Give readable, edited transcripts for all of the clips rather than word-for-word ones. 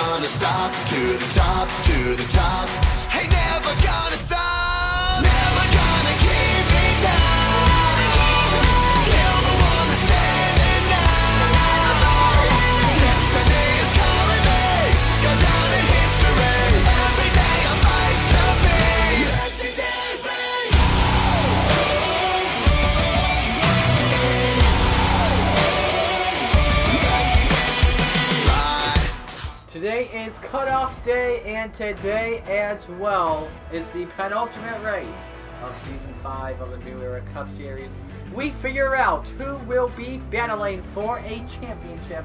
gonna stop. To the top, to the top. Ain't never gonna stop. Never gonna keep me down. Still the one that's standing now. Destiny is calling me. Go down in history. Every day I fight to be legendary. Today is cutoff day, and today as well is the penultimate race of Season 5 of the New Era Cup Series. We figure out who will be battling for a championship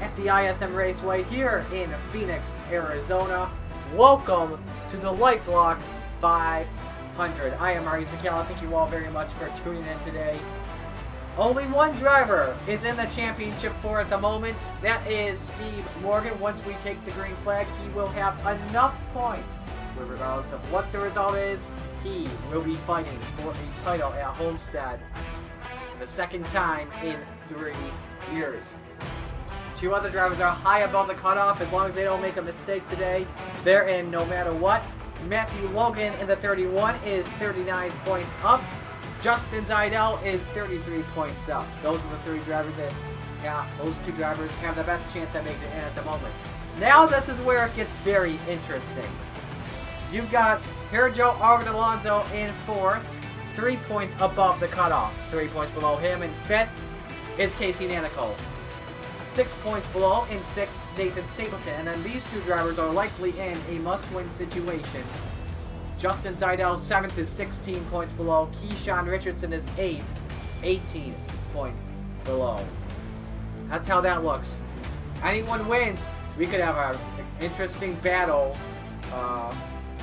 at the ISM Raceway here in Phoenix, Arizona. Welcome to the LifeLock 500. I am Hierjel Arvin. Thank you all very much for tuning in today. Only one driver is in the championship for at the moment. That is Steve Morgan. Once we take the green flag, he will have enough points, regardless of what the result is. He will be fighting for a title at Homestead for the second time in 3 years. Two other drivers are high above the cutoff. As long as they don't make a mistake today, they're in no matter what. Matthew Logan in the 31 is 39 points up. Justin Zajdel is 33 points up. Those are the three drivers that, those two drivers have the best chance at making it in at the moment. Now this is where it gets very interesting. You've got Hierjel Arvin Alonso in 4th, 3 points above the cutoff. 3 points below him. In 5th is Nanako. 6 points below. In 6th, Nathan Stapleton. And then these two drivers are likely in a must-win situation. Justin Zajdel, 7th, is 16 points below. Keshawn Richardson is 8th, 18 points below. That's how that looks. Anyone wins, we could have an interesting battle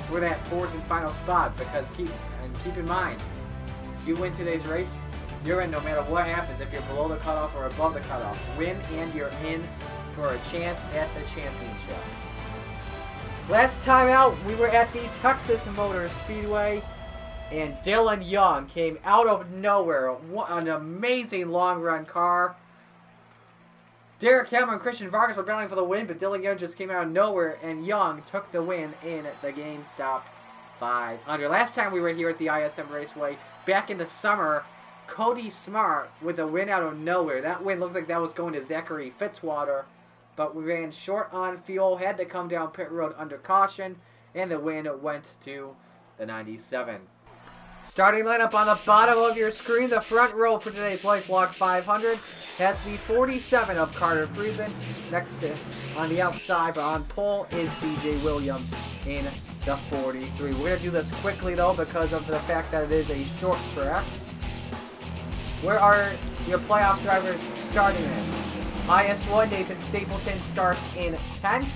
for that 4th and final spot. Because keep in mind, if you win today's race, you're in no matter what happens. If you're below the cutoff or above the cutoff, win and you're in for a chance at the championship. Last time out, we were at the Texas Motor Speedway, and Dylan Young came out of nowhere. An amazing long-run car. Derek Cameron and Christian Vargas were battling for the win, but Dylan Young just came out of nowhere, and Young took the win in the GameStop 500. Last time we were here at the ISM Raceway, back in the summer, Cody Smart with a win out of nowhere. That win looked like that was going to Zachary Fitzwater. But we ran short on fuel, had to come down pit road under caution, and the win went to the 97. Starting lineup on the bottom of your screen, the front row for today's LifeLock 500 has the 47 of Carter Friesen. Next to, on the outside, but on pole, is CJ Williams in the 43. We're going to do this quickly, though, because of the fact that it is a short track. Where are your playoff drivers starting in? IS1, Nathan Stapleton starts in 10th.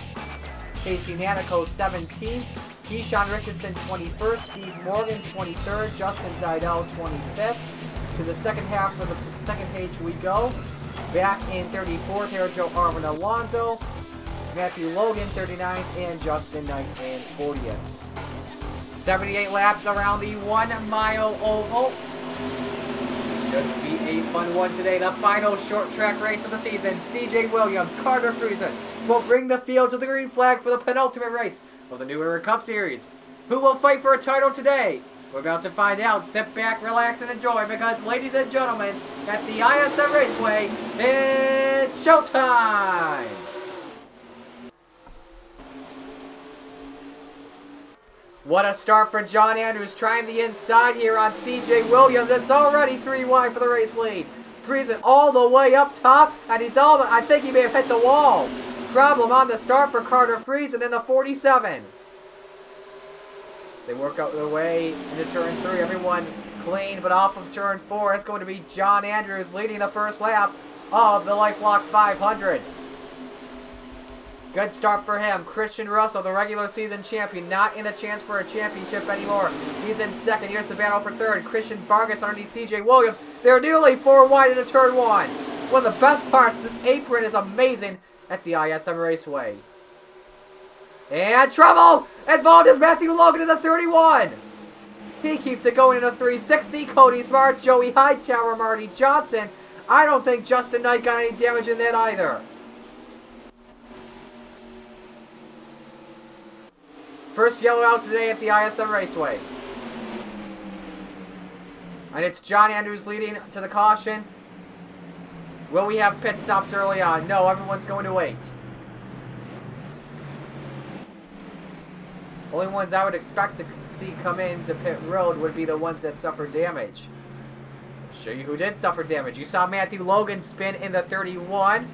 Nanako 17th. Keshawn Richardson 21st. Steve Morgan 23rd. Justin Zajdel 25th. To the second half of the second page we go. Back in 34th, Hierjel Arvin Alonso. Matthew Logan 39th. And Justin Knight in 40th. 78 laps around the 1 mile oval. Should be a fun one today. The final short track race of the season. CJ Williams, Carter Friesen will bring the field to the green flag for the penultimate race of the New Era Cup Series. Who will fight for a title today? We're about to find out. Sit back, relax, and enjoy, because, ladies and gentlemen, at the ISM Raceway, it's showtime! What a start for John Andrews, trying the inside here on CJ Williams. It's already 3 wide for the race lead. Friesen all the way up top, and I think he may have hit the wall. Problem on the start for Carter Friesen in the 47. They work out their way into turn 3. Everyone clean, but off of turn 4, it's going to be John Andrews leading the first lap of the LifeLock 500. Good start for him. Christian Russell, the regular season champion, not in a chance for a championship anymore. He's in second. Here's the battle for third. Christian Vargas underneath CJ Williams. They're nearly 4 wide into turn 1. One of the best parts, this apron is amazing at the ISM Raceway. And trouble! Involved is Matthew Logan in the 31. He keeps it going in a 360. Cody Smart, Joey Hightower, Marty Johnson. I don't think Justin Knight got any damage in that either. First yellow out today at the ISM Raceway. And it's John Andrews leading to the caution. Will we have pit stops early on? No, everyone's going to wait. Only ones I would expect to see come into pit road would be the ones that suffered damage. I'll show you who did suffer damage. You saw Matthew Logan spin in the 31.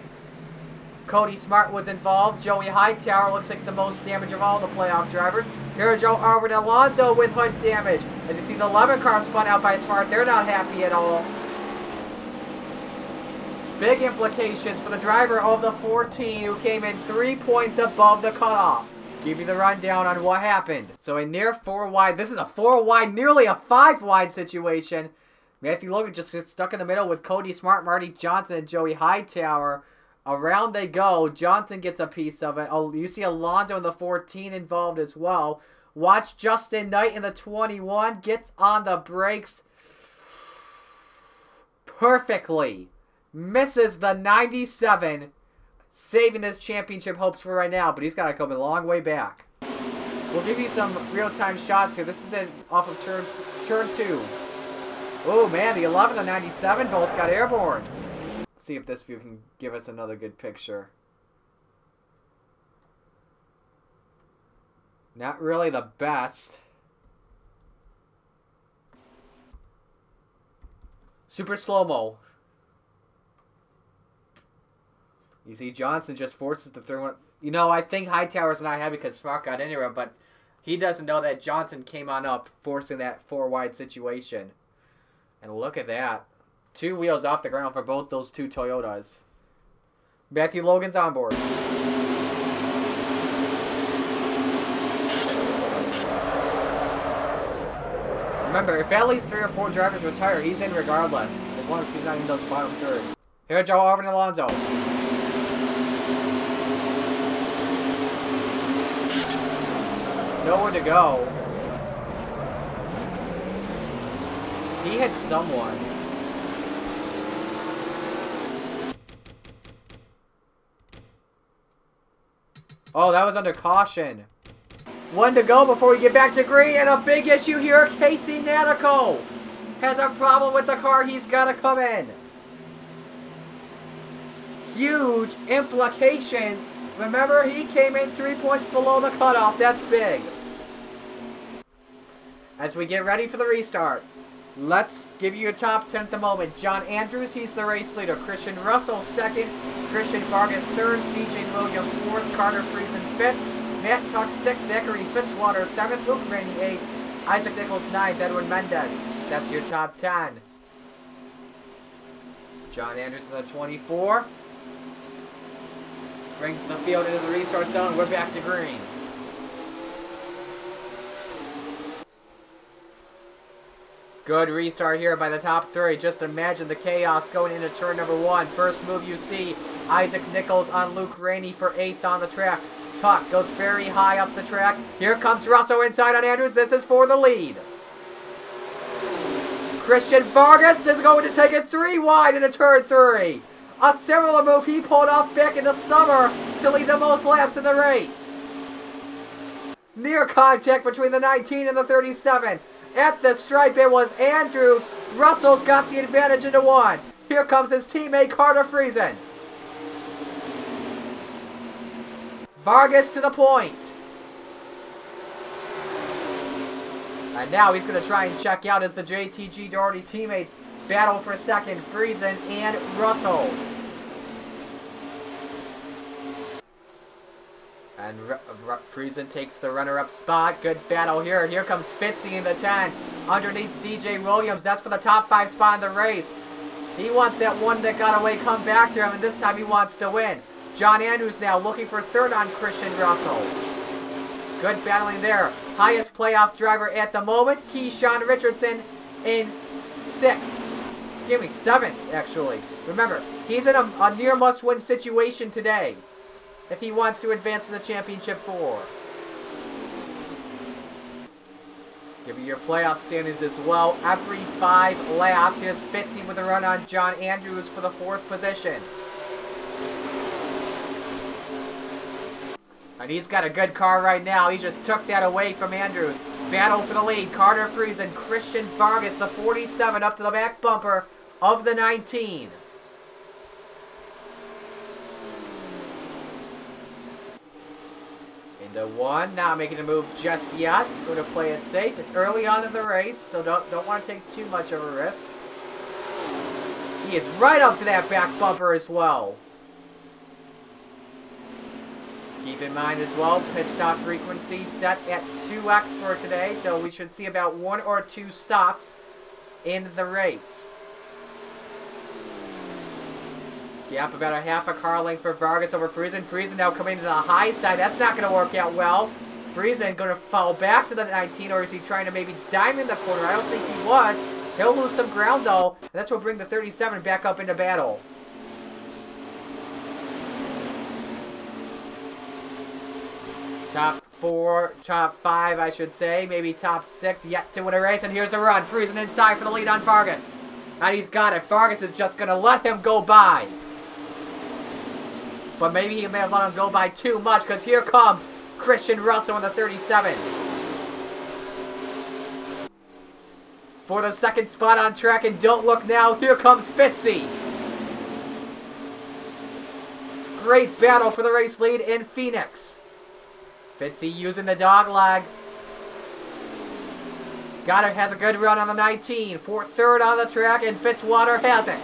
Cody Smart was involved. Joey Hightower looks like the most damage of all the playoff drivers. Hierjel Arvin Alonso with hood damage. As you see, the 11 car spun out by Smart. They're not happy at all. Big implications for the driver of the 14 who came in 3 points above the cutoff. Give you the rundown on what happened. So a near 4 wide. This is a 4 wide, nearly a 5 wide situation. Matthew Logan just gets stuck in the middle with Cody Smart, Marty Johnson, and Joey Hightower. Around they go. Johnson gets a piece of it. Oh, you see Alonso in the 14 involved as well. Watch Justin Knight in the 21. Gets on the brakes perfectly. Misses the 97. Saving his championship hopes for right now. But he's got to come a long way back. We'll give you some real-time shots here. This is it off of turn 2. Oh, man. The 11 and 97 both got airborne. See if this view can give us another good picture. Not really the best. Super slow-mo. You see Johnson just forces the third one. You know, I think Hightower's not happy because Smart got into it, but he doesn't know that Johnson came on up, forcing that 4-wide situation. And look at that. 2 wheels off the ground for both those 2 Toyotas. Matthew Logan's on board. Remember, if at least 3 or 4 drivers retire, he's in regardless, as long as he's not in those bottom 3. Hierjel Arvin Alonso. Nowhere to go. He hit someone. Oh, that was under caution. 1 to go before we get back to green, and a big issue here. Casey Nanako has a problem with the car. He's got to come in. Huge implications. Remember, he came in 3 points below the cutoff. That's big. As we get ready for the restart, let's give you a top 10 at the moment. John Andrews, he's the race leader. Christian Russell, 2nd. Christian Vargas, 3rd. CJ Williams, 4th. Carter Friesen, 5th. Matt Tuck, 6th. Zachary Fitzwater, 7th. Luke Rainey, 8th. Isaac Nichols, 9th. Edwin Mendez. That's your top 10. John Andrews in the 24. Brings the field into the restart zone. We're back to green. Good restart here by the top 3. Just imagine the chaos going into turn number 1. First move you see, Isaac Nichols on Luke Rainey for 8th on the track. Tuck goes very high up the track. Here comes Russo inside on Andrews. This is for the lead. Christian Vargas is going to take it 3 wide into turn 3. A similar move he pulled off back in the summer to lead the most laps in the race. Near contact between the 19 and the 37. At the stripe, it was Andrews. Russell's got the advantage into 1. Here comes his teammate, Carter Friesen. Vargas to the point. And now he's going to try and check out as the JTG Doherty teammates battle for 2nd, Friesen and Russell. And Friesen takes the runner-up spot. Good battle here. Here comes Fitzy in the 10. Underneath CJ Williams. That's for the top 5 spot in the race. He wants that one that got away come back to him, and this time he wants to win. John Andrews now looking for 3rd on Christian Russell. Good battling there. Highest playoff driver at the moment, Keshawn Richardson in 6th. Give me 7th, actually. Remember, he's in a near must-win situation today if he wants to advance to the championship 4. Give you your playoff standings as well. Every 5 laps, here's Fitzy with a run on John Andrews for the 4th position. And he's got a good car right now. He just took that away from Andrews. Battle for the lead. Carter Friesen, Christian Vargas, the 47 up to the back bumper of the 19. Into one, not making a move just yet. Going to play it safe. It's early on in the race, so don't want to take too much of a risk. He is right up to that back bumper as well. Keep in mind as well, pit stop frequency set at 2x for today, so we should see about 1 or 2 stops in the race. Gap about a half a car length for Vargas over Friesen. Friesen now coming to the high side. That's not going to work out well. Friesen going to fall back to the 19, or is he trying to maybe diamond the corner? I don't think he was. He'll lose some ground though, and that's what will bring the 37 back up into battle. Top 4, top 5, I should say. Maybe top 6 yet to win a race. And here's the run. Friesen inside for the lead on Vargas. And he's got it. Vargas is just going to let him go by. But maybe he may have let him go by too much, because here comes Christian Russell in the 37. For the second spot on track, and don't look now, here comes Fitzy. Great battle for the race lead in Phoenix. Fitzy using the dog leg. Goddard has a good run on the 19. For third on the track, and Fitzwater has it.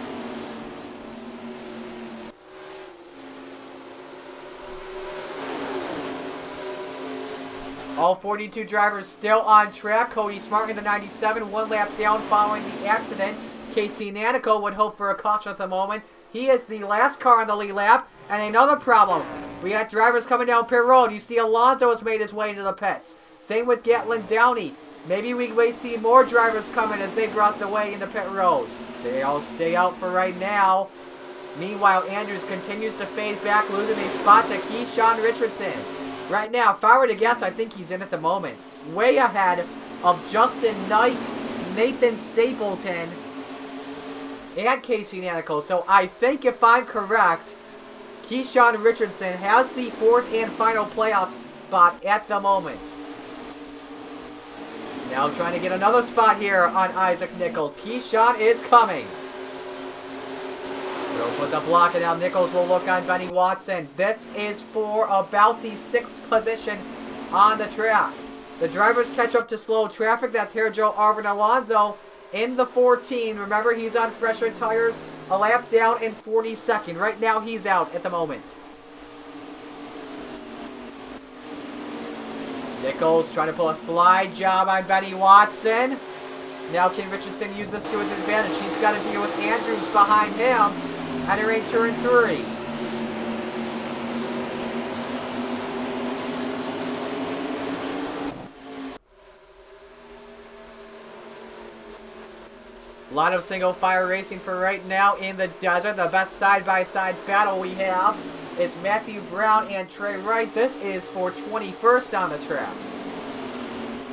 All 42 drivers still on track. Cody Smart in the 97, 1 lap down following the accident. Casey Nanako would hope for a caution at the moment. He is the last car on the lead lap. And another problem. We got drivers coming down pit road. You see Alonso has made his way into the pits. Same with Gatlin Downey. Maybe we may see more drivers coming as they brought the way into pit road. They all stay out for right now. Meanwhile, Andrews continues to fade back, losing a spot to Keshawn Richardson. Right now, if I were to guess, I think he's in at the moment. Way ahead of Justin Knight, Nathan Stapleton, and Casey Nanako. So I think if I'm correct, Keshawn Richardson has the 4th and final playoff spot at the moment. Now trying to get another spot here on Isaac Nichols. Keshawn is coming. We'll put the block, and now Nichols will look on Benny Watson. This is for about the 6th position on the track. The drivers catch up to slow traffic. That's Hierjel Arvin Alonso in the 14. Remember, he's on fresher tires. A lap down in 42nd. Right now, he's out at the moment. Nichols trying to pull a slide job on Benny Watson. Now can Richardson use this to his advantage? He's got to deal with Andrews behind him. Entering turn 3. A lot of single fire racing for right now in the desert. The best side-by-side battle we have is Matthew Brown and Trey Wright. This is for 21st on the track.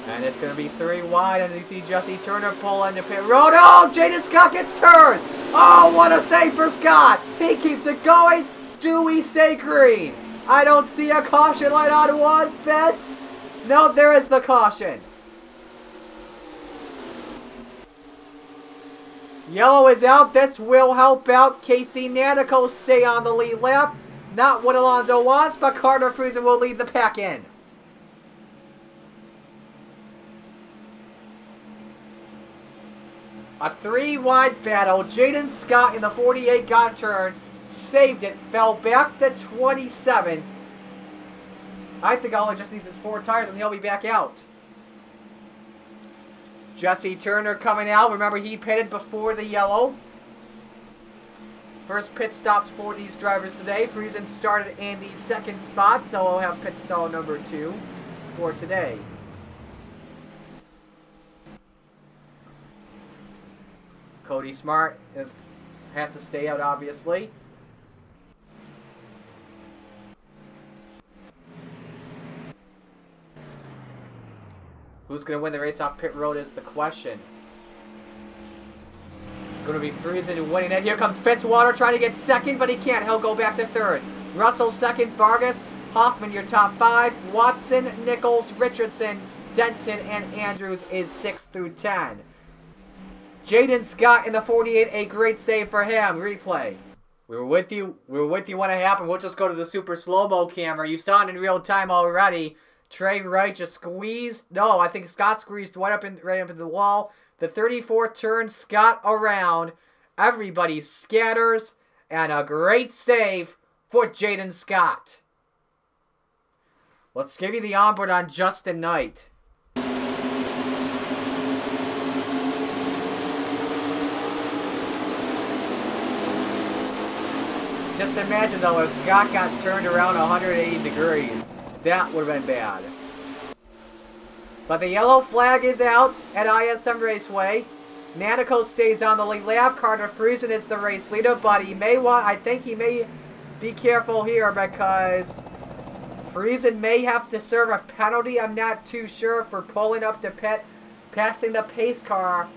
And it's going to be 3 wide, and you see Jesse Turner pull into pit road. Oh, Jaden Scott gets turned. Oh, what a save for Scott. He keeps it going. Do we stay green? I don't see a caution light on one bit. No, there is the caution. Yellow is out. This will help out Casey Nanako stay on the lead lap. Not what Alonso wants, but Carter Friesen will lead the pack in. A 3-wide battle. Jaden Scott in the 48 got a turn. Saved it. Fell back to 27th. I think all he just needs is 4 tires and he'll be back out. Jesse Turner coming out. Remember, he pitted before the yellow. First pit stops for these drivers today. Friesen started in the 2nd spot, so we'll have pit stall number 2 for today. Cody Smart has to stay out, obviously. Who's going to win the race off pit road is the question. It's going to be Friesen winning it. Here comes Fitzwater trying to get 2nd, but he can't. He'll go back to 3rd. Russell 2nd. Vargas Hoffman, your top 5. Watson, Nichols, Richardson, Denton, and Andrews is 6 through 10. Jaden Scott in the 48, a great save for him. Replay. We were with you when it happened. We'll just go to the super slow-mo camera. You saw it in real time already. Trey Wright just squeezed. No, I think Scott squeezed right up into the wall. The 34 turns Scott around. Everybody scatters. And a great save for Jaden Scott. Let's give you the onboard on Justin Knight. Just imagine, though, if Scott got turned around 180 degrees. That would have been bad. But the yellow flag is out at ISM Raceway. Nanako stays on the lead lap. Carter Friesen is the race leader, but he may want... I think he may be careful here because Friesen may have to serve a penalty. I'm not too sure for pulling up to pit, passing the pace car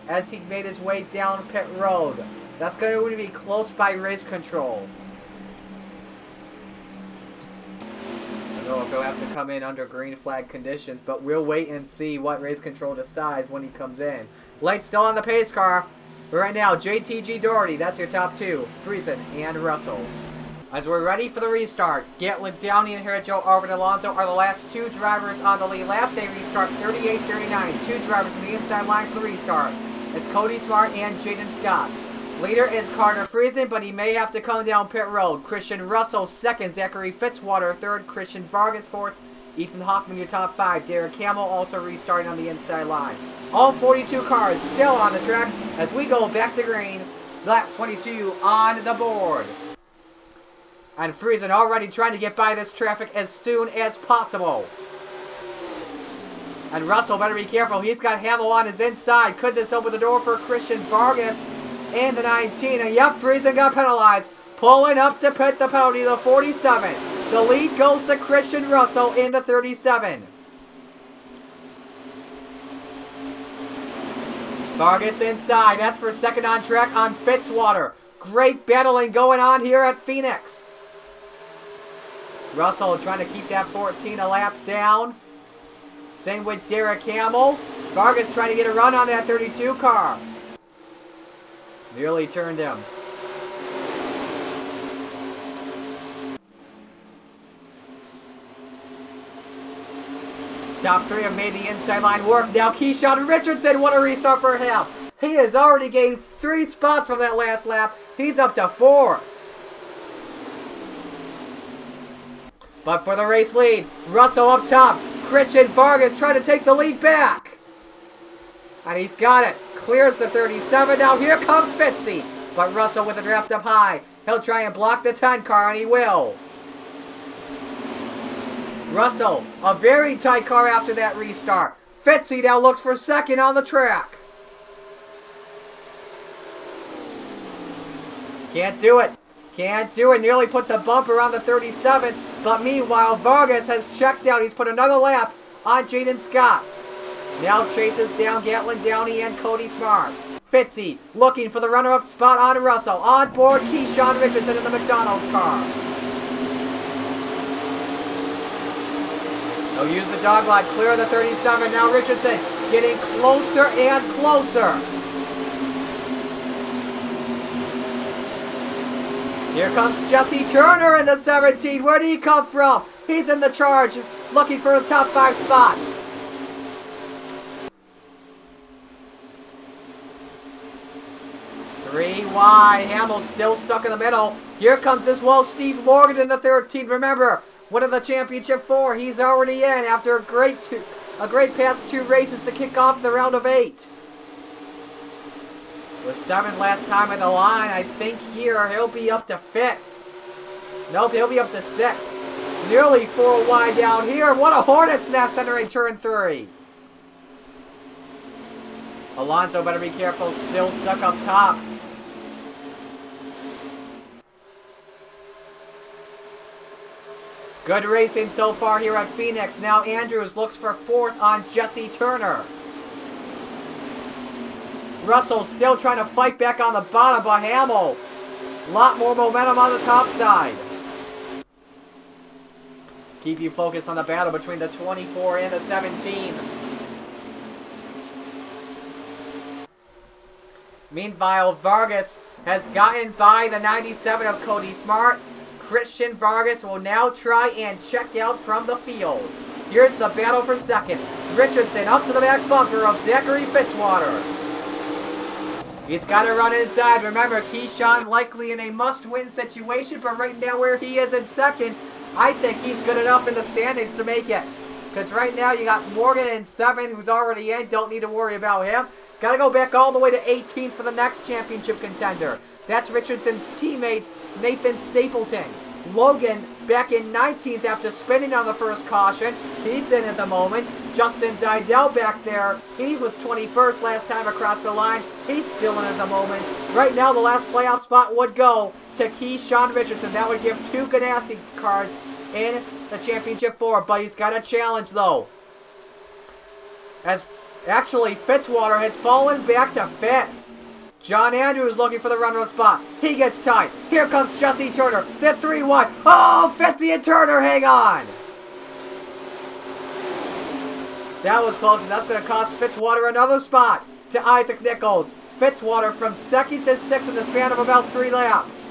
as he made his way down pit road. That's going to be close by race control. I don't know if he'll have to come in under green flag conditions, but we'll wait and see what race control decides when he comes in. Light still on the pace car. But right now, JTG Doherty, that's your top 2. Friesen and Russell. As we're ready for the restart, Gatlin Downey and Hierjel Arvin Alonso are the last 2 drivers on the lead lap. They restart 38-39. 2 drivers on the inside line for the restart. It's Cody Smart and Jaden Scott. Leader is Carter Friesen, but he may have to come down pit road. Christian Russell, 2nd. Zachary Fitzwater, 3rd. Christian Vargas, 4th. Ethan Hoffman, your top 5. Derek Hamill also restarting on the inside line. All 42 cars still on the track as we go back to green. Lap 22 on the board. And Friesen already trying to get by this traffic as soon as possible. And Russell better be careful. He's got Hamill on his inside. Could this open the door for Christian Vargas? And the 19, and yep, Friesen got penalized. Pulling up to pit the penalty, the 47. The lead goes to Christian Russell in the 37. Vargas inside, that's for 2nd on track on Fitzwater. Great battling going on here at Phoenix. Russell trying to keep that 14 a lap down. Same with Derek Hamill. Vargas trying to get a run on that 32 car. Nearly turned him. Top 3 have made the inside line work. Now Keshawn Richardson, what a restart for him. He has already gained 3 spots from that last lap. He's up to 4th. But for the race lead, Russell up top. Christian Vargas trying to take the lead back. And he's got it. Clears the 37. Now here comes Fitzy. But Russell with the draft up high. He'll try and block the 10 car, and he will. Russell, a very tight car after that restart. Fitzy now looks for 2nd on the track. Can't do it. Can't do it. Nearly put the bumper on the 37. But meanwhile, Vargas has checked out. He's put another lap on Jaden Scott. Now chases down Gatlin Downey and Cody Smart. Fitzy looking for the runner-up spot on Russell. On board Keshawn Richardson in the McDonald's car. They'll use the dog line, clear the 37. Now Richardson getting closer and closer. Here comes Jesse Turner in the 17. Where did he come from? He's in the charge, looking for a top 5 spot. Three wide. Hamill still stuck in the middle. Here comes this wall. Steve Morgan in the 13. Remember, one of the championship 4. He's already in after a great past 2 races to kick off the round of 8. Was 7th last time at the line. I think here he'll be up to 5th. Nope, he'll be up to 6th. Nearly 4 wide down here. What a hornet's nest entering turn 3. Alonso better be careful. Still stuck up top. Good racing so far here at Phoenix. Now Andrews looks for 4th on Jesse Turner. Russell still trying to fight back on the bottom, but Hamill. A lot more momentum on the top side. Keep you focused on the battle between the 24 and the 17. Meanwhile, Vargas has gotten by the 97 of Cody Smart. Christian Vargas will now try and check out from the field. Here's the battle for second. Richardson up to the back bumper of Zachary Fitzwater. He's got to run inside. Remember, Keshawn likely in a must-win situation, but right now where he is in second, I think he's good enough in the standings to make it. Because right now you got Morgan in 7th, who's already in. Don't need to worry about him. Got to go back all the way to 18th for the next championship contender. That's Richardson's teammate, Nathan Stapleton. Logan back in 19th after spinning on the first caution. He's in at the moment. Justin Zajdel back there. He was 21st last time across the line. He's still in at the moment. Right now, the last playoff spot would go to Keshawn Richardson. That would give 2 Ganassi cards in the championship 4. But he's got a challenge, though. As actually, Fitzwater has fallen back to 5th. John Andrews looking for the runner spot. He gets tied. Here comes Jesse Turner. The 3-1. Oh, Fitzy and Turner, hang on. That was close, and that's going to cost Fitzwater another spot to Isaac Nichols. Fitzwater from 2nd to 6th in the span of about 3 laps.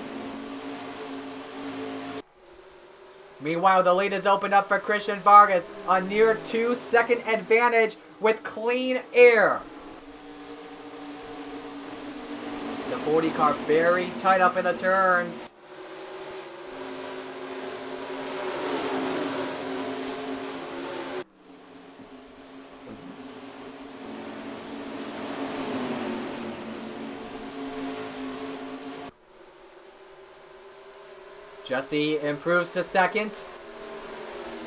Meanwhile, the lead is opened up for Christian Vargas. A near 2-second advantage with clean air. The 40 car very tight up in the turns. Jesse improves to 2nd.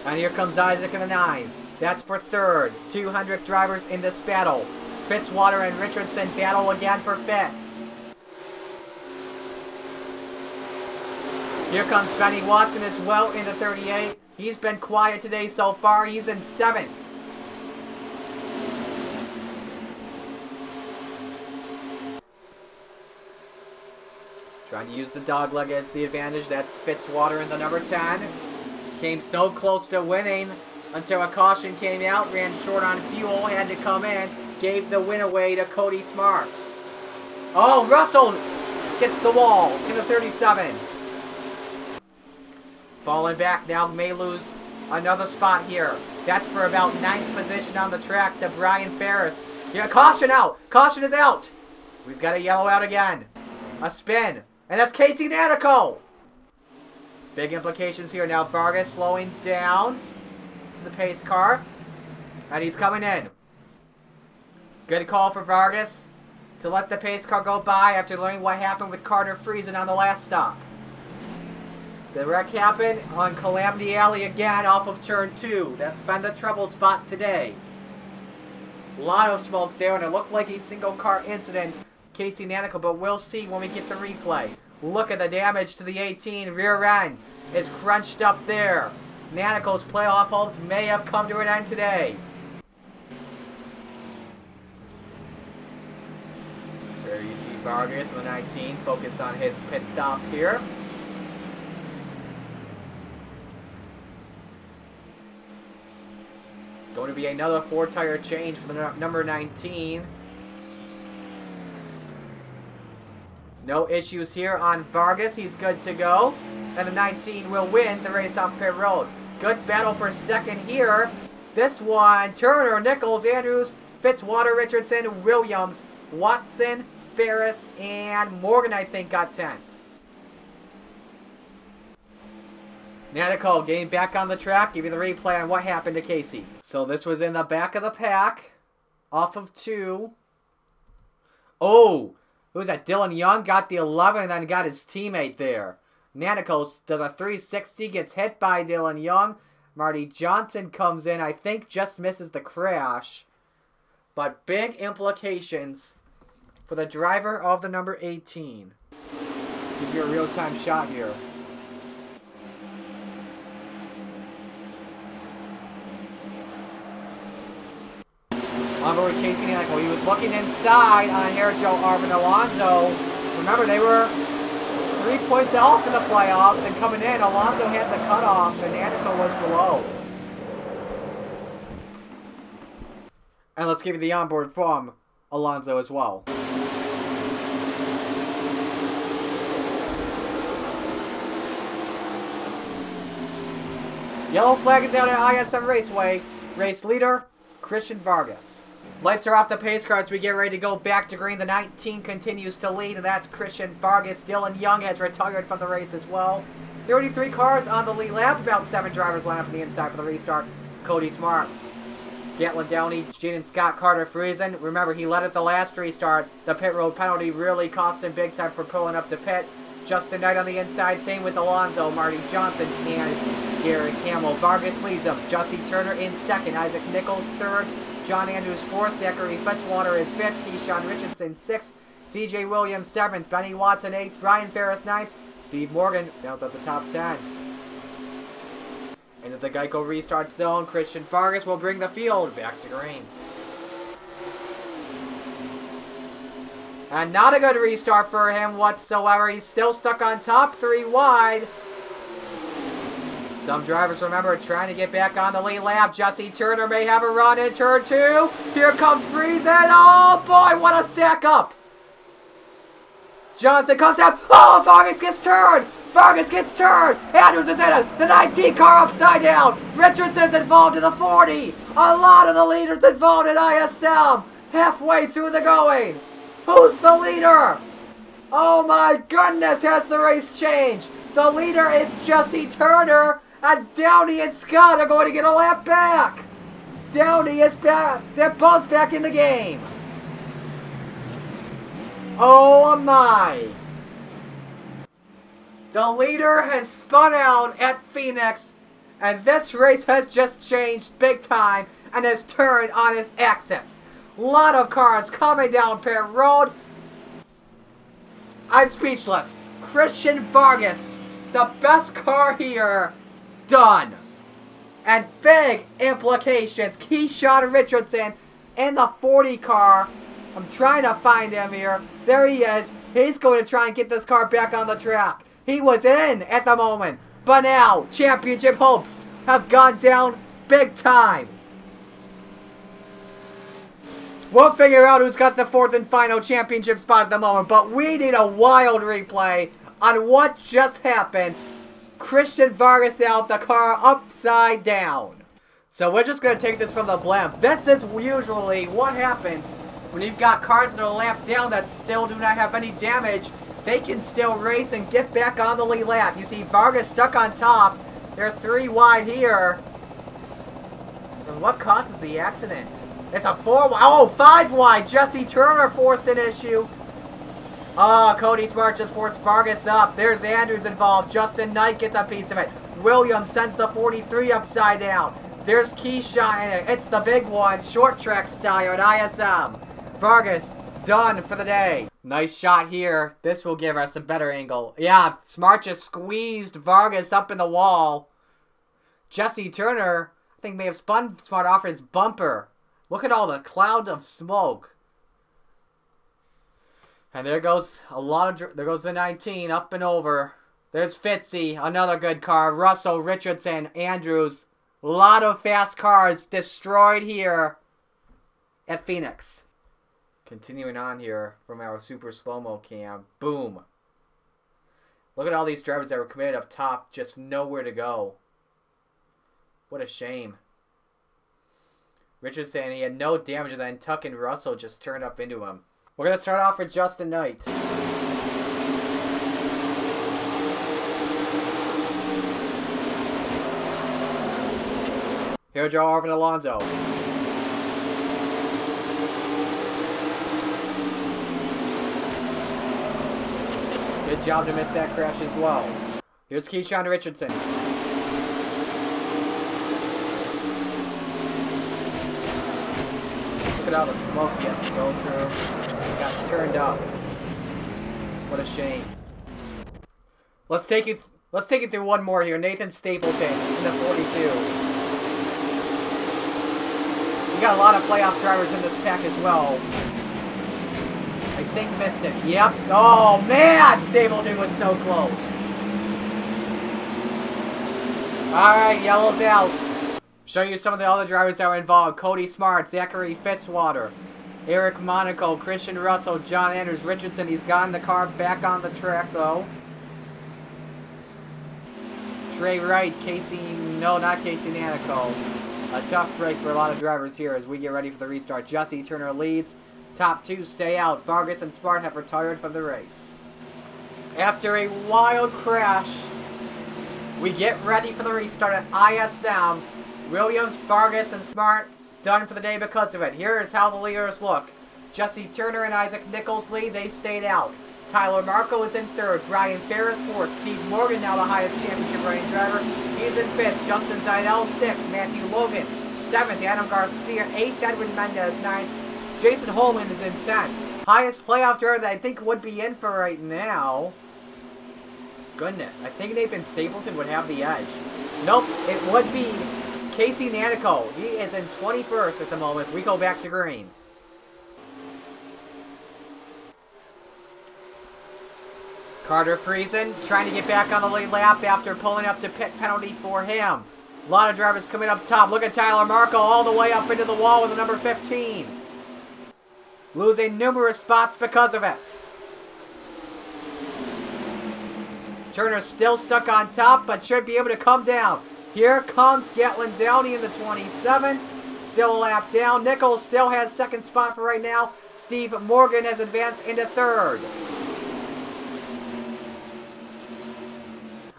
And here comes Isaac in the 9. That's for 3rd. 200 drivers in this battle. Fitzwater and Richardson battle again for 5th. Here comes Benny Watson as well in the 38. He's been quiet today so far. He's in 7th. Trying to use the dogleg as the advantage. That's Fitzwater in the number 10. Came so close to winning until a caution came out. Ran short on fuel. Had to come in. Gave the win away to Cody Smart. Oh, Russell gets the wall in the 37. Falling back now, may lose another spot here. That's for about 9th position on the track to Brian Ferris. Yeah, caution out! Caution is out! We've got a yellow out again. A spin. And that's Casey Nanako! Big implications here now. Vargas slowing down to the pace car. And he's coming in. Good call for Vargas to let the pace car go by after learning what happened with Carter freezing on the last stop. The wreck happened on Calamity Alley again off of turn 2. That's been the trouble spot today. A lot of smoke there, and it looked like a single car incident, Casey Nanako, but we'll see when we get the replay. Look at the damage to the 18 rear end. It's crunched up there. Nanako's playoff hopes may have come to an end today. There you see Vargas in the 19, focus on his pit stop here. Going to be another 4-tire change for the number 19. No issues here on Vargas. He's good to go. And the 19 will win the race off pit road. Good battle for 2nd here. This one, Turner, Nichols, Andrews, Fitzwater, Richardson, Williams, Watson, Ferris, and Morgan, I think, got 10th. Nanako getting back on the track. Give you the replay on what happened to Casey. So this was in the back of the pack. Off of 2. Oh, who was that? Dylan Young got the 11 and then got his teammate there. Nanako does a 360, gets hit by Dylan Young. Marty Johnson comes in, I think just misses the crash. But big implications for the driver of the number 18. Give you a real-time shot here. On board Casey Nanako. He was looking inside on Hierjel Arvin Alonso. Remember, they were 3 points off in the playoffs, and coming in, Alonso had the cutoff, and Nanako was below. And let's give you the onboard from Alonso as well. Yellow flag is out at ISM Raceway. Race leader, Christian Vargas. Lights are off the pace car as we get ready to go back to green. The 19 continues to lead, and that's Christian Vargas. Dylan Young has retired from the race as well. 33 cars on the lead lap. About 7 drivers line up on the inside for the restart. Cody Smart, Gatlin Downey, Jaden Scott, Carter Friesen. Remember, he led at the last restart. The pit road penalty really cost him big time for pulling up the pit. Justin Knight on the inside, same with Alonso, Marty Johnson, and Derek Hamill. Vargas leads him. Jussie Turner in second. Isaac Nichols third. John Andrews fourth. Zachary Fitzwater is fifth. Keshawn Richardson sixth. CJ Williams seventh. Benny Watson eighth. Brian Ferris ninth. Steve Morgan rounds up the top 10. Into the Geico restart zone. Christian Vargas will bring the field back to green. And not a good restart for him whatsoever. He's still stuck on top, 3 wide. Some drivers, remember, trying to get back on the lead lap. Jussie Turner may have a run in turn 2. Here comes Friesen. Oh boy, what a stack up. Johnson comes out. Oh, Vargas gets turned. Vargas gets turned. Andrews is in it. The 19 car upside down. Richardson's involved in the 40. A lot of the leaders involved in ISM. Halfway through the going. Who's the leader? Oh my goodness, has the race changed? The leader is Jussie Turner, and Downey and Scott are going to get a lap back. Downey is back. They're both back in the game. Oh my. The leader has spun out at Phoenix, and this race has just changed big time and has turned on its axis. Lot of cars coming down pit road. I'm speechless. Christian Vargas, the best car here, done. And big implications. Keshawn Richardson in the 40 car. I'm trying to find him here. There he is. He's going to try and get this car back on the track. He was in at the moment, but now championship hopes have gone down big time. We'll figure out who's got the 4th and final championship spot at the moment, but we need a wild replay on what just happened. Christian Vargas out, the car upside down. So we're just going to take this from the blimp. This is usually what happens when you've got cars that are lapped down that still do not have any damage. They can still race and get back on the lead lap. You see Vargas stuck on top. They're 3 wide here. And what causes the accident? It's a 4 wide. Oh, 5 wide. Jussie Turner forced an issue. Oh, Cody Smart just forced Vargas up. There's Andrews involved. Justin Knight gets a piece of it. Williams sends the 43 upside down. There's Keshawn. It's the big one. Short track style at ISM. Vargas done for the day. Nice shot here. This will give us a better angle. Yeah, Smart just squeezed Vargas up in the wall. Jussie Turner, I think, may have spun Smart off his bumper. Look at all the cloud of smoke. And there goes there goes the 19 up and over. There's Fitzy, another good car. Russell, Richardson, Andrews. A lot of fast cars destroyed here at Phoenix. Continuing on here from our super slow-mo cam. Boom. Look at all these drivers that were committed up top. Just nowhere to go. What a shame. Richardson, he had no damage, and then Tuck and Russell just turned up into him. We're going to start off with Justin Knight. Hierjel Arvin Alonso. Good job to miss that crash as well. Here's Keshawn Richardson. Look at all the smoke he has to go through. He got turned up. What a shame. Let's take it through one more here. Nathan Stapleton in the 42. We got a lot of playoff drivers in this pack as well. I think missed it. Yep. Oh, man! Stapleton was so close. Alright, yellow's out. Show you some of the other drivers that were involved. Cody Smart, Zachary Fitzwater, Eric Monaco, Christian Russell, John Anders, Richardson. He's gotten the car back on the track, though. Trey Wright, not Casey Nanako. A tough break for a lot of drivers here as we get ready for the restart. Jesse Turner leads. Top two stay out. Vargas and Smart have retired from the race. After a wild crash, we get ready for the restart at ISM. Williams, Vargas, and Smart done for the day because of it. Here is how the leaders look. Jesse Turner and Isaac Nichols lead. They stayed out. Tyler Marco is in third. Brian Ferris fourth. Steve Morgan, now the highest championship running driver. He's in fifth. Justin Zajdel sixth. Matthew Logan seventh. Adam Garcia eighth. Edwin Mendez ninth. Jason Holman is in 10th. Highest playoff driver that I think would be in for right now. Goodness, I think Nathan Stapleton would have the edge. Nope, it would be Casey Nanako. He is in 21st at the moment as we go back to green. Carter Friesen trying to get back on the lead lap after pulling up to pit penalty for him. A lot of drivers coming up top. Look at Tyler Marco all the way up into the wall with the number 15. Losing numerous spots because of it. Turner's still stuck on top, but should be able to come down. Here comes Gatlin Downey in the 27. Still a lap down. Nichols still has second spot for right now. Steve Morgan has advanced into third.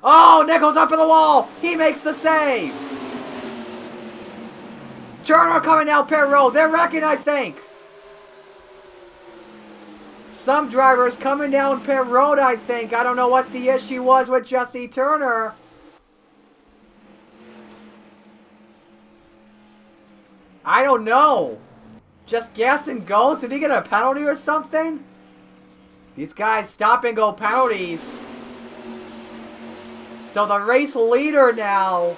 Oh, Nichols up in the wall. He makes the save. Turner coming down pit road. They're wrecking, I think. Some drivers coming down pit road, I think. I don't know what the issue was with Jesse Turner. I don't know. Just gas and goes? Did he get a penalty or something? These guys stop and go penalties. So the race leader now.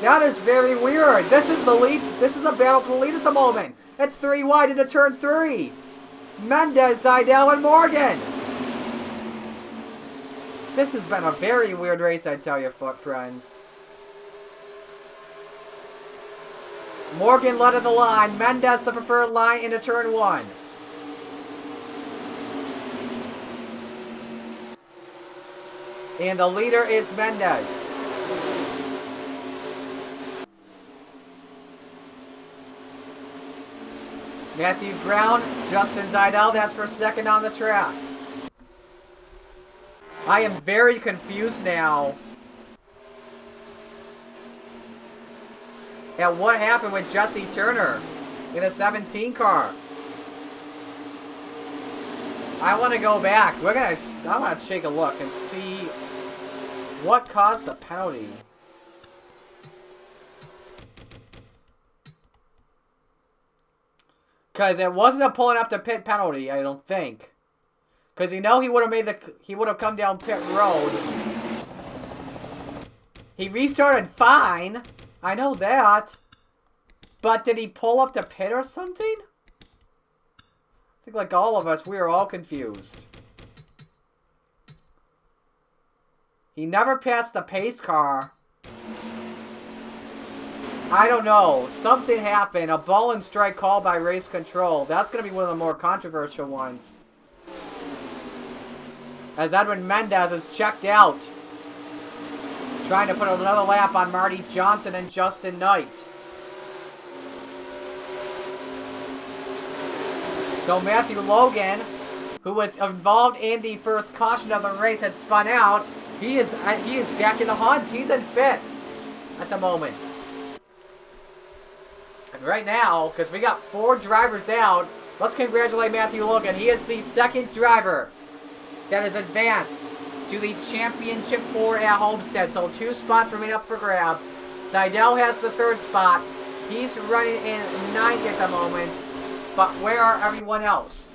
That is very weird. This is the lead. This is the battle for the lead at the moment. It's 3 wide into turn 3. Mendez, Zajdel, and Morgan. This has been a very weird race, I tell you, friends. Morgan led at the line. Mendez the preferred line into turn 1. And the leader is Mendez. Matthew Brown, Justin Zajdel, that's for second on the track. I am very confused now at what happened with Jesse Turner in a 17 car. I want to go back. I want to take a look and see what caused the penalty. Because it wasn't a pulling up to pit penalty, I don't think. Because you know he would have come down pit road. He restarted fine. I know that. But did he pull up to pit or something? I think like all of us, we were all confused. He never passed the pace car. I don't know. Something happened. A ball and strike call by race control. That's going to be one of the more controversial ones. As Edwin Mendez is checked out. Trying to put another lap on Marty Johnson and Justin Knight. So Matthew Logan, who was involved in the first caution of the race, had spun out. He is back in the hunt. He's in 5th at the moment. And right now, because we got 4 drivers out, let's congratulate Matthew Logan. He is the second driver that has advanced to the Championship 4 at Homestead. So 2 spots remain up for grabs. Zajdel has the 3rd spot. He's running in 9th at the moment. But where are everyone else?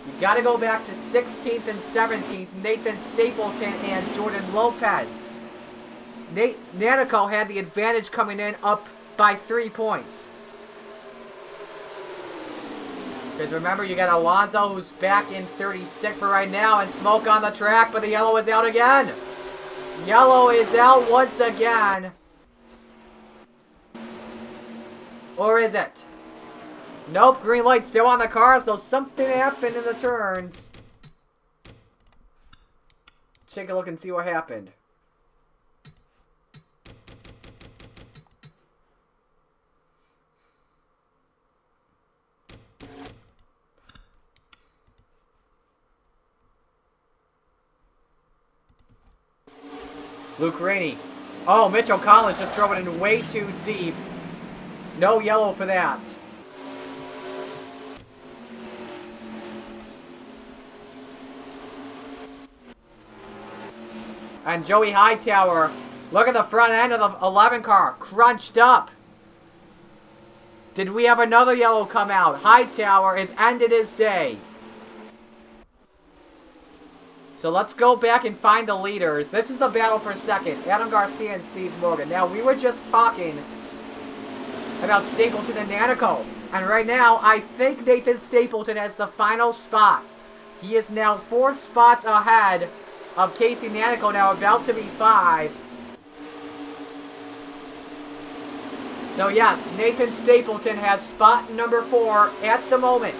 You got to go back to 16th and 17th. Nathan Stapleton and Jordan Lopez. Nanako had the advantage coming in up by 3 points. Because remember, you got Alonso who's back in 36 for right now, and smoke on the track, but the yellow is out again. Yellow is out once again. Or is it? Nope, green light still on the car, so something happened in the turns. Take a look and see what happened. Luke Rainey. Oh, Mitchell Collins just drove it in way too deep. No yellow for that. And Joey Hightower, look at the front end of the 11 car, crunched up. Did we have another yellow come out? Hightower has ended his day. So let's go back and find the leaders. This is the battle for second. Adam Garcia and Steve Morgan. Now, we were just talking about Stapleton and Nanako. And right now, I think Nathan Stapleton has the final spot. He is now 4 spots ahead of Casey Nanako, now about to be 5. So yes, Nathan Stapleton has spot number 4 at the moment.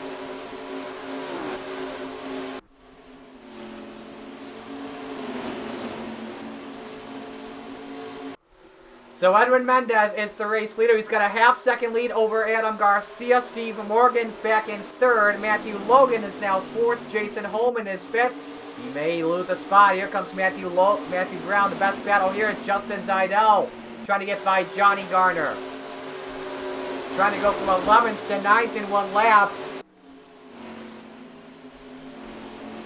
So Edwin Mendez is the race leader. He's got a half-second lead over Adam Garcia. Steve Morgan back in 3rd. Matthew Logan is now 4th. Jason Holman is 5th. He may lose a spot. Here comes Matthew Brown. The best battle here is Justin Zajdel, trying to get by Johnny Garner. Trying to go from 11th to 9th in 1 lap.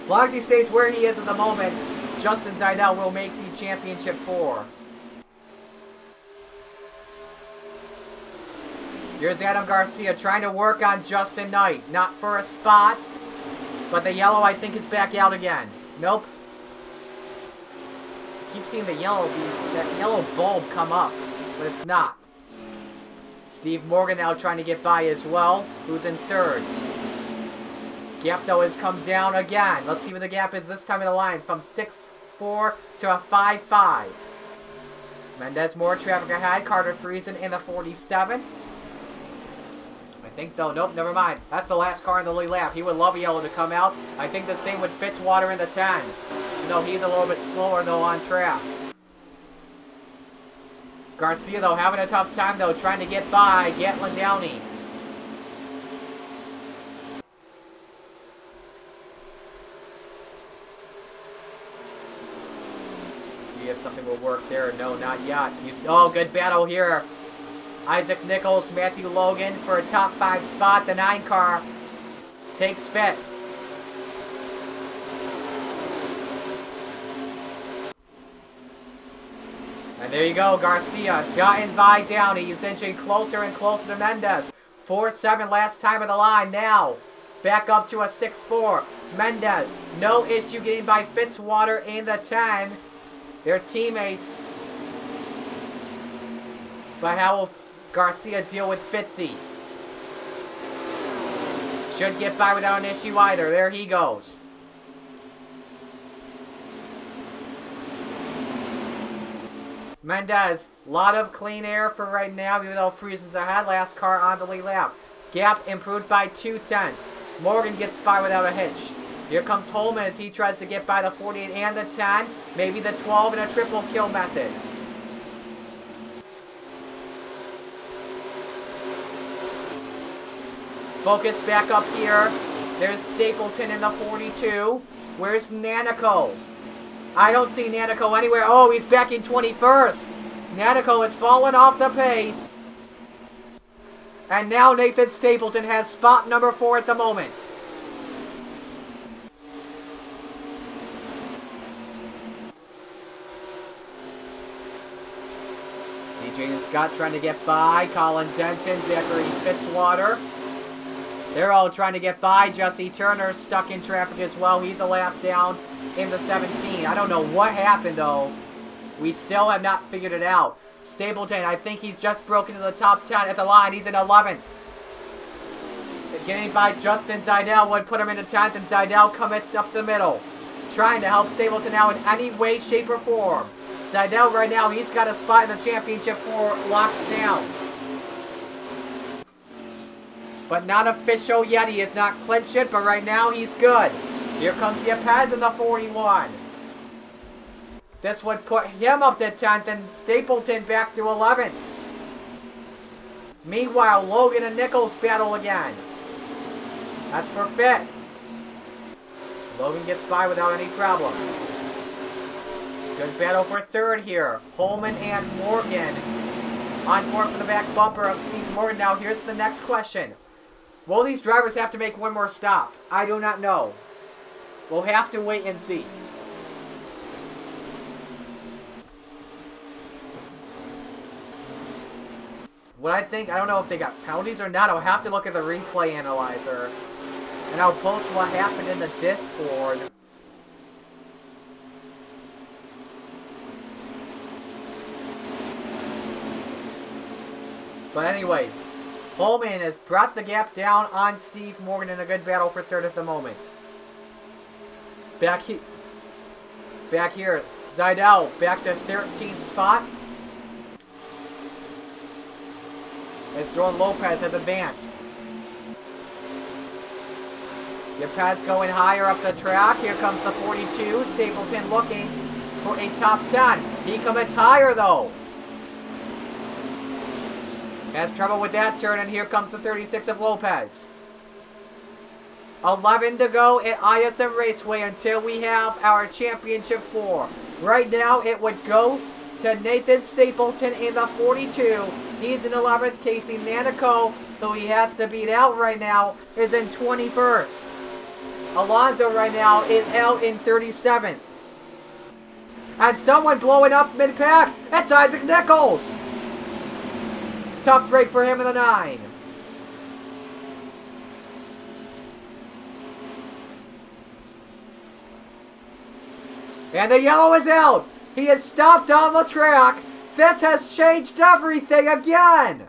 As long as he stays where he is at the moment, Justin Zajdel will make the championship 4. Here's Adam Garcia trying to work on Justin Knight. Not for a spot, but the yellow I think is back out again. Nope. I keep seeing that yellow bulb come up, but it's not. Steve Morgan now trying to get by as well, who's in 3rd. Gap though has come down again. Let's see what the gap is this time in the line, from 6.4 to a 5.5. Mendez more traffic ahead. Carter Friesen in the 47. I think though, nope, never mind. That's the last car in the lead lap. He would love yellow to come out. I think the same with Fitzwater in the 10. No, he's a little bit slower though on track. Garcia though having a tough time though, trying to get by Gatlin Downey. See if something will work there. No, not yet. Oh, good battle here. Isaac Nichols, Matthew Logan for a top 5 spot. The 9 car takes 5th. And there you go, Garcia's gotten by Downey. He's inching closer and closer to Mendez. 4.7 last time of the line. Now, back up to a 6.4. Mendez, no issue getting by Fitzwater in the 10. They're teammates. But how will Garcia deal with Fitzy? Should get by without an issue either. There he goes. Mendez, a lot of clean air for right now, even though Friesen's ahead. Last car on the lead lap. Gap improved by 0.2. Morgan gets by without a hitch. Here comes Holman as he tries to get by the 48 and the 10. Maybe the 12 in a triple kill method. Focus back up here. There's Stapleton in the 42. Where's Nanako? I don't see Nanako anywhere. Oh, he's back in 21st. Nanako has fallen off the pace. And now Nathan Stapleton has spot number 4 at the moment. CJ and Scott trying to get by. Colin Denton, Zachary Fitzwater. They're all trying to get by. Jesse Turner stuck in traffic as well. He's a lap down in the 17. I don't know what happened, though. We still have not figured it out. Stapleton, I think he's just broken to the top 10 at the line. He's in 11th. Getting by Justin Zajdel would put him into 10th, and Zajdel commits up the middle. Trying to help Stapleton out in any way, shape, or form. Zajdel right now, he's got a spot in the championship 4 locked down. But not official yet. He has not clinched it, but right now he's good. Here comes Yepez in the 41. This would put him up to 10th and Stapleton back to 11th. Meanwhile, Logan and Nichols battle again. That's for 5th. Logan gets by without any problems. Good battle for 3rd here. Holman and Morgan on board for the back bumper of Steve Morgan. Now here's the next question. Will these drivers have to make one more stop? I do not know. We'll have to wait and see. What I think, I don't know if they got penalties or not. I'll have to look at the replay analyzer. And I'll post what happened in the Discord. But anyways, Holman has brought the gap down on Steve Morgan in a good battle for 3rd at the moment. Back here, Zajdel back to 13th spot. As Jordan Lopez has advanced. Yepez going higher up the track. Here comes the 42. Stapleton looking for a top 10. He commits higher though. Has trouble with that turn, and here comes the 36 of Lopez. 11 to go at ISM Raceway until we have our championship 4. Right now, it would go to Nathan Stapleton in the 42. He's in 11th. Casey Nanako, though he has to beat out right now, is in 21st. Alonso right now is out in 37th. And someone blowing up mid-pack. That's Isaac Nichols. Tough break for him in the 9. And the yellow is out. He is stopped on the track. This has changed everything again.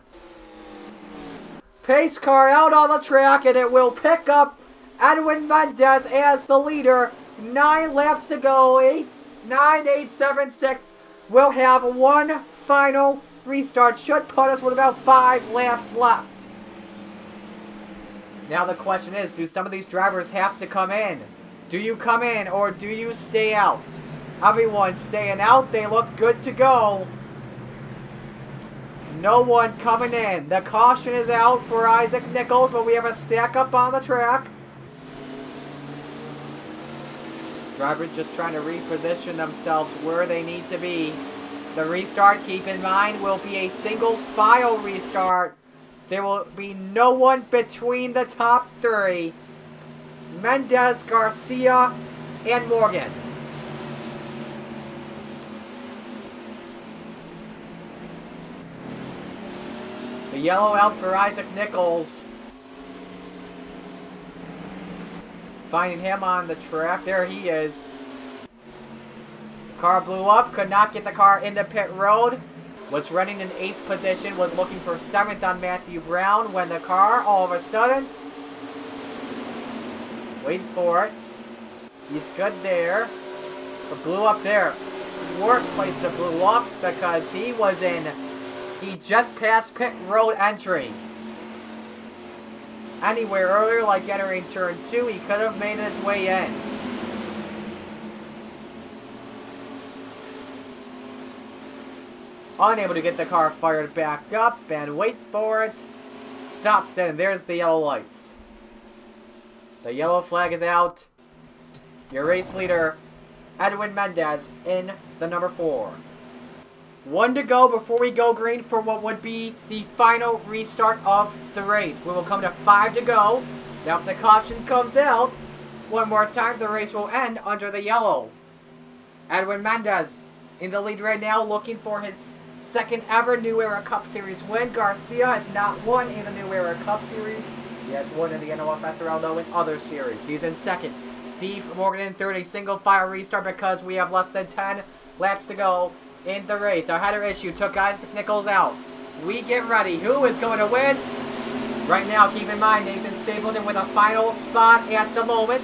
Pace car out on the track, and it will pick up Edwin Mendez as the leader. 9 laps to go. 9.876. We'll have one final restart. Should put us with about 5 laps left. Now the question is, do some of these drivers have to come in? Do you come in or do you stay out? Everyone's staying out. They look good to go. No one coming in. The caution is out for Isaac Nichols, but we have a stack up on the track. Drivers just trying to reposition themselves where they need to be. The restart, keep in mind, will be a single file restart. There will be no one between the top 3. Mendez, Garcia, and Morgan. The yellow out for Isaac Nichols. Finding him on the track. There he is. Car blew up. Could not get the car into pit road. Was running in 8th position. Was looking for 7th on Matthew Brown. When the car, all of a sudden... Wait for it. He's good there. But blew up there. Worst place to blow up because he was in... He just passed pit road entry. Anywhere earlier, like entering turn 2, he could have made his way in. Unable to get the car fired back up, and wait for it. Stops it, and there's the yellow lights. The yellow flag is out. Your race leader, Edwin Mendez, in the number 4. 1 to go before we go green for what would be the final restart of the race. We will come to 5 to go. Now if the caution comes out, one more time, the race will end under the yellow. Edwin Mendez in the lead right now, looking for his 2nd ever New Era Cup Series win. Garcia has not won in the New Era Cup Series. He has won in the NOFSRL, though, in other series. He's in 2nd. Steve Morgan in 3rd, a single file restart because we have less than 10 laps to go in the race. Our header issue took Isaac Nichols out. We get ready. Who is going to win? Right now, keep in mind, Nathan Stapleton with a final spot at the moment.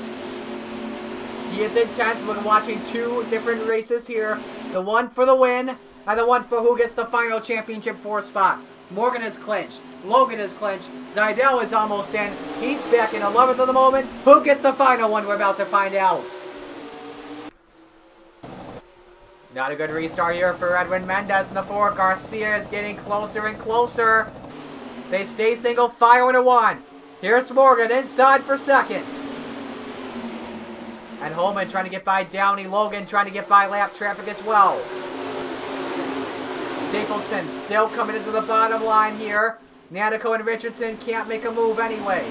He is in 10th. We're watching two different races here. The one for the win, and the one for who gets the final championship 4 spot. Morgan is clinched. Logan is clinched. Zajdel is almost in. He's back in 11th at the moment. Who gets the final one? We're about to find out. Not a good restart here for Edwin Mendez in the 4. Garcia is getting closer and closer. They stay single file into 1. Here's Morgan inside for 2nd. And Holman trying to get by Downey. Logan trying to get by lap traffic as well. Stapleton still coming into the bottom line here. Nanako and Richardson can't make a move anyway.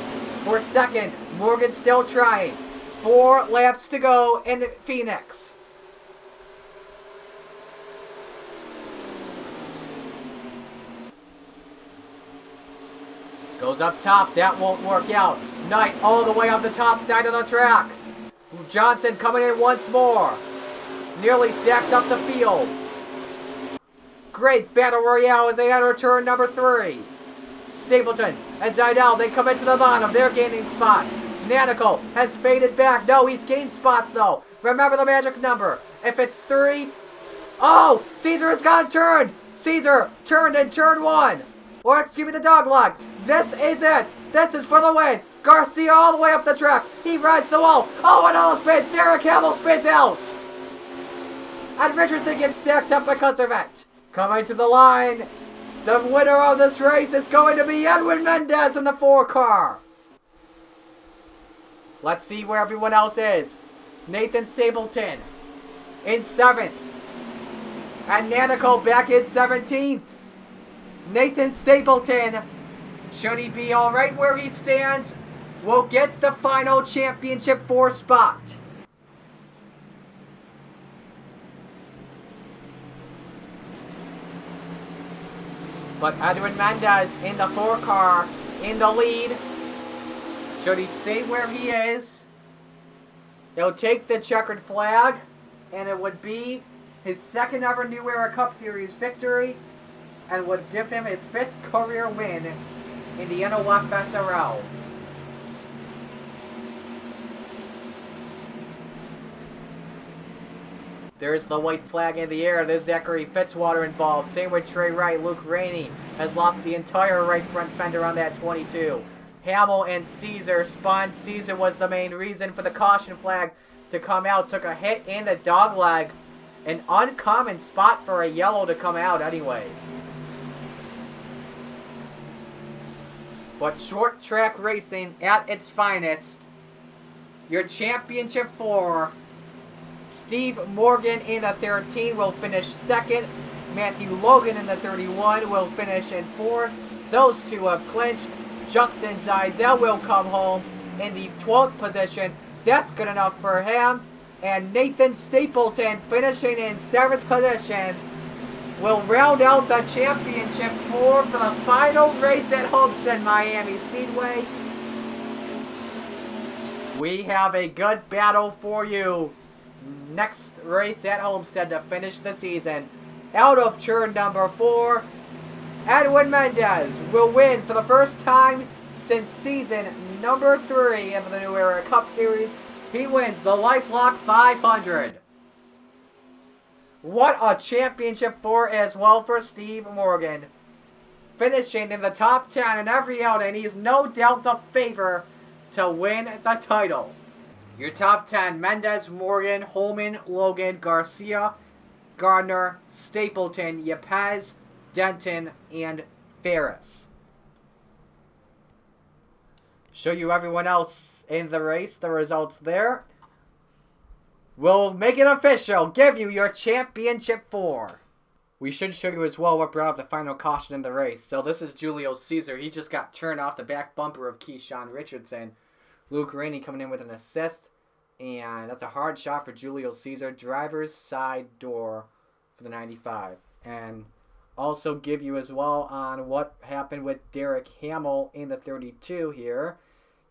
For 2nd, Morgan still trying. 4 laps to go in Phoenix. Goes up top. That won't work out. Knight all the way on the top side of the track. Johnson coming in once more. Nearly stacks up the field. Great battle royale as they enter turn number 3. Stapleton and Zajdel, they come into the bottom. They're gaining spots. Nanako has faded back. No, he's gained spots though. Remember the magic number. If it's 3... Oh! Caesar has got a turn! Caesar turned in turn 1. Or excuse me, the dog leg. This is it. This is for the win. Garcia all the way up the track. He rides the wall. Oh, and all spin. Derek Hamill spins out. And Richardson gets stacked up because of it. Coming to the line. The winner of this race is going to be Edwin Mendez in the 4 car. Let's see where everyone else is. Nathan Stapleton in 7th. And Nanako back in 17th. Nathan Stapleton, should he be alright where he stands, will get the final championship 4 spot. But Edwin Mendez in the 4 car, in the lead. Should he stay where he is, he'll take the checkered flag, and it would be his 2nd ever New Era Cup Series victory, and would give him his 5th career win in the NOFSRL. There's the white flag in the air. There's Zachary Fitzwater involved. Same with Trey Wright. Luke Rainey has lost the entire right front fender on that 22. Hamill and Caesar spun. Caesar was the main reason for the caution flag to come out. Took a hit in the dog leg. An uncommon spot for a yellow to come out anyway. But short track racing at its finest. Your championship 4. Steve Morgan in the 13 will finish 2nd. Matthew Logan in the 31 will finish in 4th. Those two have clinched. Justin Zajdel will come home in the 12th position. That's good enough for him. And Nathan Stapleton finishing in 7th position will round out the championship 4 for the final race at Homestead Miami Speedway. We have a good battle for you. Next race at Homestead to finish the season. Out of turn number 4, Edwin Mendez will win for the first time since season number 3 of the New Era Cup Series. He wins the LifeLock 500. What a championship 4 as well for Steve Morgan. Finishing in the top 10 in every outing, he's no doubt the favorite to win the title. Your top 10, Mendez, Morgan, Holman, Logan, Garcia, Gardner, Stapleton, Yepes, Denton, and Ferris. Show you everyone else in the race, the results there. We'll make it official, give you your championship 4. We should show you as well what brought up the final caution in the race. So this is Julio Caesar. He just got turned off the back bumper of Keshawn Richardson. Luke Rainey coming in with an assist. And that's a hard shot for Julio Caesar. Driver's side door for the 95. And also give you as well on what happened with Derek Hamill in the 32 here.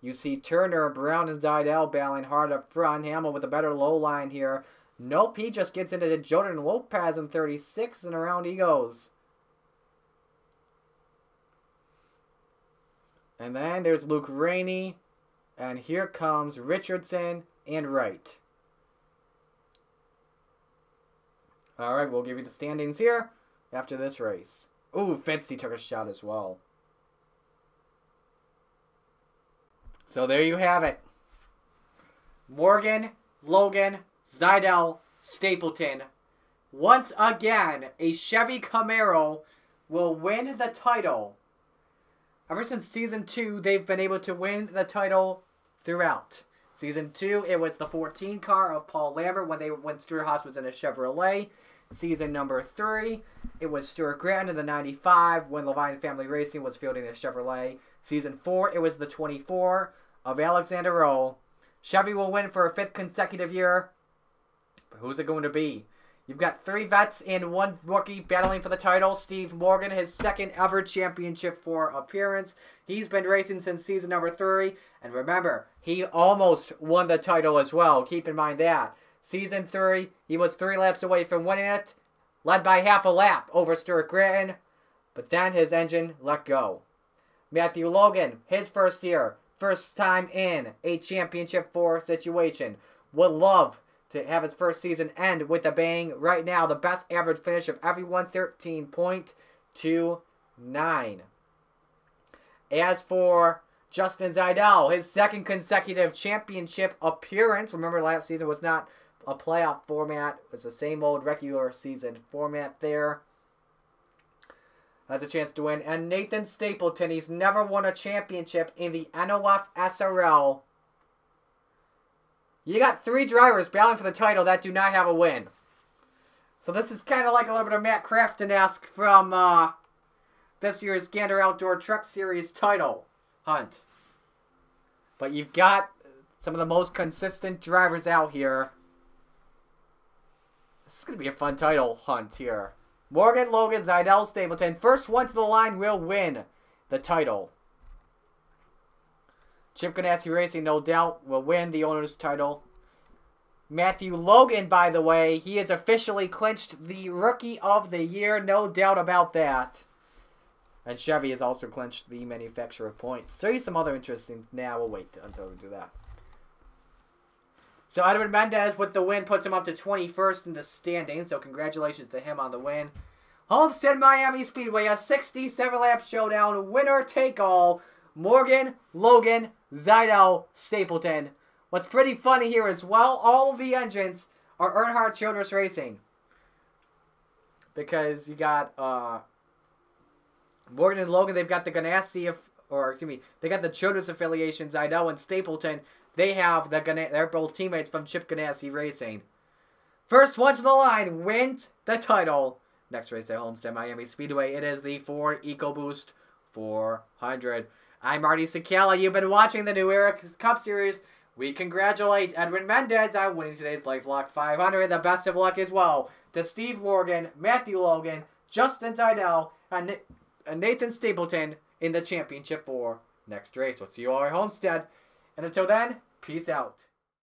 You see Turner, Brown, and Zajdel battling hard up front. Hamill with a better low line here. Nope, he just gets into Jordan Lopez in 36, and around he goes. And then there's Luke Rainey. And here comes Richardson and Wright. Alright, we'll give you the standings here after this race. Ooh, Fitzy took a shot as well. So there you have it. Morgan, Logan, Zajdel, Stapleton. Once again, a Chevy Camaro will win the title. Ever since Season 2, they've been able to win the title throughout. Season 2, it was the 14 car of Paul Lambert when Stuart Haas was in a Chevrolet. Season number 3, it was Stuart Grant in the 95 when Levine Family Racing was fielding a Chevrolet. Season 4, it was the 24 of Alexander Rowe. Chevy will win for a 5th consecutive year. But who's it going to be? You've got 3 vets and 1 rookie battling for the title. Steve Morgan, his 2nd ever championship 4 appearance. He's been racing since season number 3. And remember, he almost won the title as well. Keep in mind that. Season 3, he was 3 laps away from winning it. Led by half a lap over Stuart Gratton. But then his engine let go. Matthew Logan, his first year. First time in a championship 4 situation. Would love to have his first season end with a bang. Right now, the best average finish of everyone, 13.29. As for Justin Zajdel, his 2nd consecutive championship appearance. Remember, last season was not a playoff format. It was the same old regular season format there. Has a chance to win. And Nathan Stapleton, he's never won a championship in the NOFSRL. You got 3 drivers battling for the title that do not have a win. So this is kind of like a little bit of Matt Crafton-esque from this year's Gander Outdoor Truck Series title hunt. But you've got some of the most consistent drivers out here. This is going to be a fun title hunt here. Morgan, Logan, Zajdel, Stapleton. First one to the line will win the title. Chip Ganassi Racing, no doubt, will win the owner's title. Matthew Logan, by the way, he has officially clinched the Rookie of the Year. No doubt about that. And Chevy has also clinched the manufacturer points. There's some other interesting... Nah, we'll wait until we do that. So Edwin Mendez with the win puts him up to 21st in the standings. So congratulations to him on the win. Homestead Miami Speedway, a 67-lap showdown. Winner take all. Morgan, Logan, Zajdel, Stapleton. What's pretty funny here as well, all of the engines are Earnhardt Childress Racing. Because you got Morgan and Logan, they've got the Ganassi, they got the Childress affiliation. Zajdel and Stapleton, they have they're both teammates from Chip Ganassi Racing. First one to the line wins the title. Next race at Homestead Miami Speedway, it is the Ford EcoBoost 400. I'm Marty Sakala. You've been watching the New Era Cup Series. We congratulate Edwin Mendez on winning today's LifeLock 500. The best of luck as well to Steve Morgan, Matthew Logan, Justin Zajdel, and Nathan Stapleton in the championship for next race. We'll see you all at Homestead. And until then, peace out.